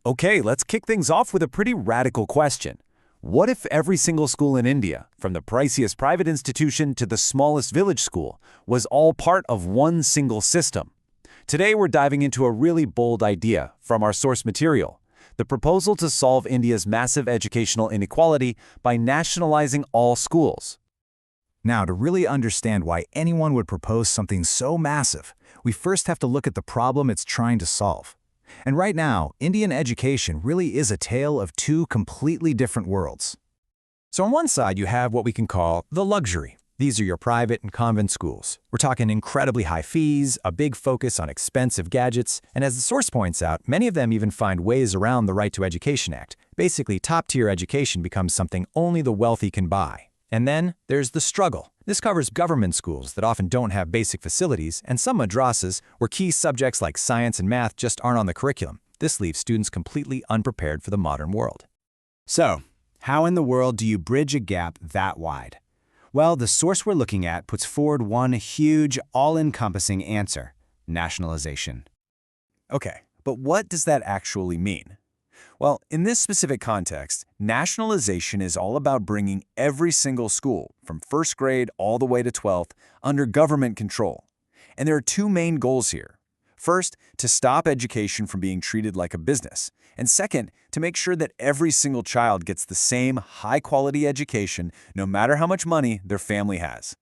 Okay, let's kick things off with a pretty radical question. What if every single school in India, from the priciest private institution to the smallest village school, was all part of one single system? Today we're diving into a really bold idea from our source material, the proposal to solve India's massive educational inequality by nationalizing all schools. Now, to really understand why anyone would propose something so massive, we first have to look at the problem it's trying to solve. And right now, Indian education really is a tale of two completely different worlds. So on one side, you have what we can call the luxury. These are your private and convent schools. We're talking incredibly high fees, a big focus on expensive gadgets, and as the source points out, many of them even find ways around the Right to Education Act. Basically, top-tier education becomes something only the wealthy can buy. And then there's the struggle. This covers government schools that often don't have basic facilities, and some madrasas where key subjects like science and math just aren't on the curriculum. This leaves students completely unprepared for the modern world. So, how in the world do you bridge a gap that wide? Well, the source we're looking at puts forward one huge, all-encompassing answer: nationalization. Okay, but what does that actually mean? Well, in this specific context, nationalization is all about bringing every single school, from first grade all the way to 12th, under government control. And there are two main goals here. First, to stop education from being treated like a business. And second, to make sure that every single child gets the same high-quality education, no matter how much money their family has.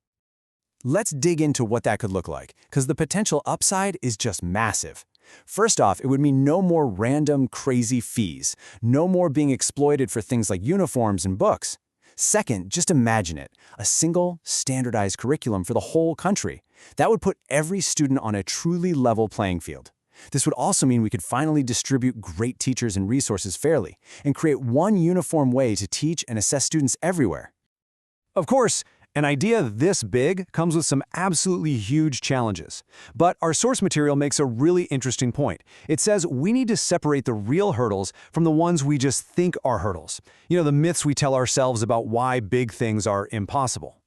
Let's dig into what that could look like, because the potential upside is just massive. First off, it would mean no more random, crazy fees, no more being exploited for things like uniforms and books. Second, just imagine it, a single, standardized curriculum for the whole country. That would put every student on a truly level playing field. This would also mean we could finally distribute great teachers and resources fairly, and create one uniform way to teach and assess students everywhere. Of course, an idea this big comes with some absolutely huge challenges. But our source material makes a really interesting point. It says we need to separate the real hurdles from the ones we just think are hurdles. The myths we tell ourselves about why big things are impossible.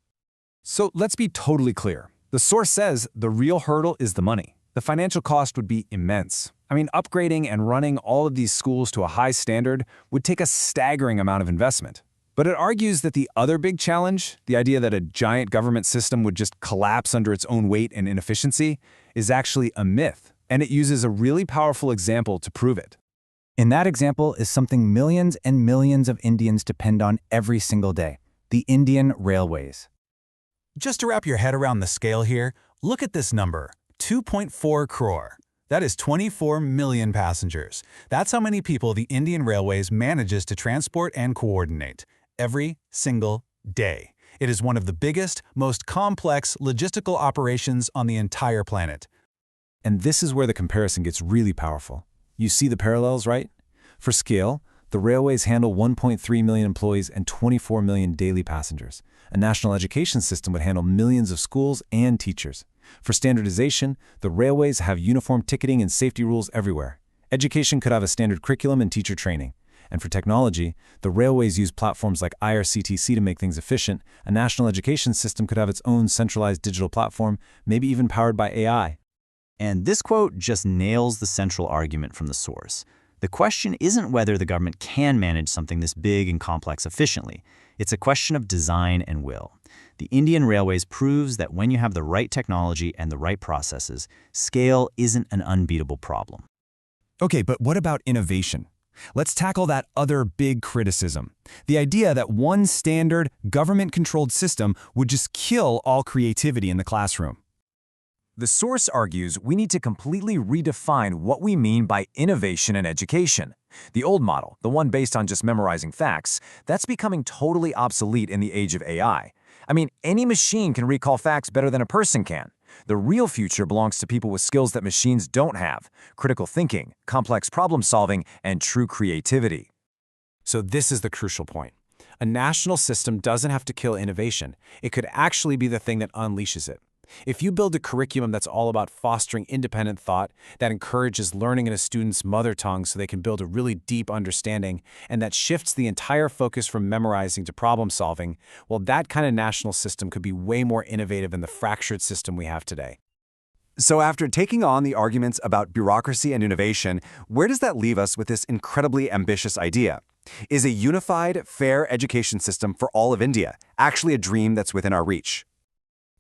So let's be totally clear. The source says the real hurdle is the money. The financial cost would be immense. Upgrading and running all of these schools to a high standard would take a staggering amount of investment. But it argues that the other big challenge, the idea that a giant government system would just collapse under its own weight and inefficiency, is actually a myth, and it uses a really powerful example to prove it. In that example is something millions and millions of Indians depend on every single day: the Indian railways. Just to wrap your head around the scale here, look at this number, 2.4 crore. That is 24 million passengers. That's how many people the Indian Railways manages to transport and coordinate every single day. It is one of the biggest, most complex logistical operations on the entire planet. And this is where the comparison gets really powerful. You see the parallels, right? For scale, the railways handle 1.3 million employees and 24 million daily passengers. A national education system would handle millions of schools and teachers. For standardization, the railways have uniform ticketing and safety rules everywhere. Education could have a standard curriculum and teacher training. And for technology, the railways use platforms like IRCTC to make things efficient. A national education system could have its own centralized digital platform, maybe even powered by AI. And this quote just nails the central argument from the source. The question isn't whether the government can manage something this big and complex efficiently. It's a question of design and will. The Indian Railways proves that when you have the right technology and the right processes, scale isn't an unbeatable problem. Okay, but what about innovation? Let's tackle that other big criticism. The idea that one standard, government-controlled system would just kill all creativity in the classroom. The source argues we need to completely redefine what we mean by innovation in education. The old model, the one based on just memorizing facts, that's becoming totally obsolete in the age of AI. Any machine can recall facts better than a person can. The real future belongs to people with skills that machines don't have: critical thinking, complex problem solving, and true creativity. So this is the crucial point. A national system doesn't have to kill innovation. It could actually be the thing that unleashes it. If you build a curriculum that's all about fostering independent thought, that encourages learning in a student's mother tongue so they can build a really deep understanding, and that shifts the entire focus from memorizing to problem solving, well, that kind of national system could be way more innovative than the fractured system we have today. So after taking on the arguments about bureaucracy and innovation, where does that leave us with this incredibly ambitious idea? Is a unified, fair education system for all of India actually a dream that's within our reach?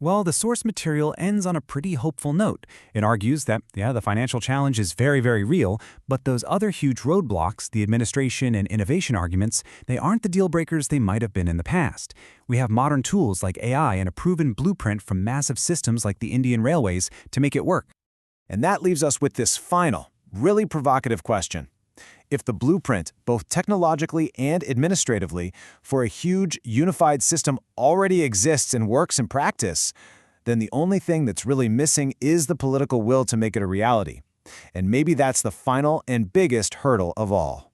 Well, the source material ends on a pretty hopeful note. It argues that, the financial challenge is very, very real, but those other huge roadblocks, the administration and innovation arguments, they aren't the deal breakers they might have been in the past. We have modern tools like AI and a proven blueprint from massive systems like the Indian Railways to make it work. And that leaves us with this final, really provocative question. If the blueprint, both technologically and administratively, for a huge, unified system already exists and works in practice, then the only thing that's really missing is the political will to make it a reality. And maybe that's the final and biggest hurdle of all.